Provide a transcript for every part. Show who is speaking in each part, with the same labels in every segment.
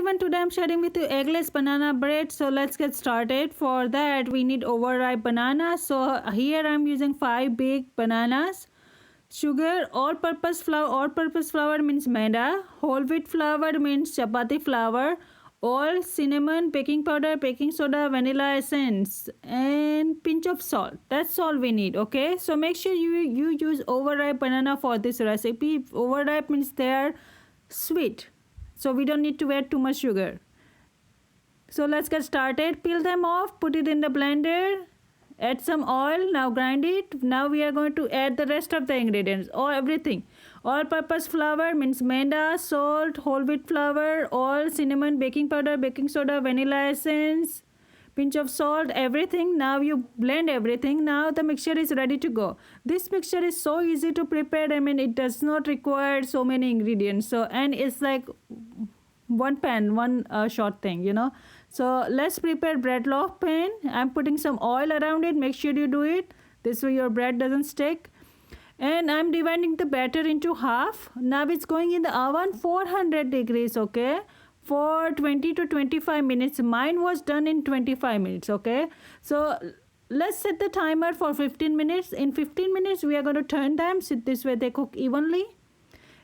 Speaker 1: everyone, today I'm sharing with you eggless banana bread. So let's get started. For that we need overripe banana. So here I'm using 5 big bananas. Sugar, all-purpose flour means Maida. Whole wheat flour means Chapati flour. Oil, cinnamon, baking powder, baking soda, vanilla essence, and pinch of salt. That's all we need. Okay, so make sure you use overripe banana for this recipe. Overripe means they are sweet, so we don't need to add too much sugar. So let's get started. Peel them off, put it in the blender, add some oil, now grind it. Now we are going to add the rest of the ingredients or everything. All purpose flour means Maida, salt, whole wheat flour, oil, cinnamon, baking powder, baking soda, vanilla essence, pinch of salt, everything. Now you blend everything. Now the mixture is ready to go. This mixture is so easy to prepare. I mean, it does not require so many ingredients. So, and it's like one pan, one short thing, you know. So let's prepare bread loaf pan. I'm putting some oil around it. Make sure you do it. This way your bread doesn't stick. And I'm dividing the batter into half. Now it's going in the oven 400 degrees, okay, for 20 to 25 minutes. Mine was done in 25 minutes, okay. So let's set the timer for 15 minutes. In 15 minutes we are going to turn them so this way they cook evenly.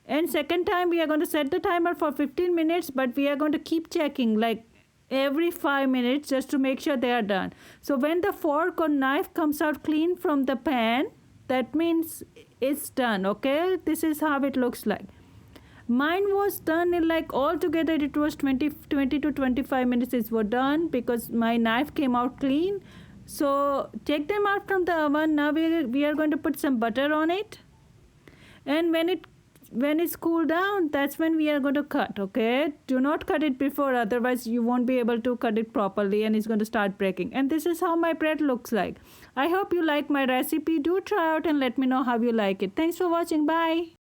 Speaker 1: And second time we are going to set the timer for 15 minutes, but we are going to keep checking like every 5 minutes just to make sure they are done. So when the fork or knife comes out clean from the pan, that means it's done, okay. This is how it looks like. Mine was done in like altogether it was 20 to 25 minutes it was done because my knife came out clean. So take them out from the oven. Now we are going to put some butter on it, and when it's cooled down, that's when we are going to cut, okay. Do not cut it before, otherwise you won't be able to cut it properly and it's going to start breaking. And this is how my bread looks like. I hope you like my recipe. Do try out and let me know how you like it. Thanks for watching. Bye.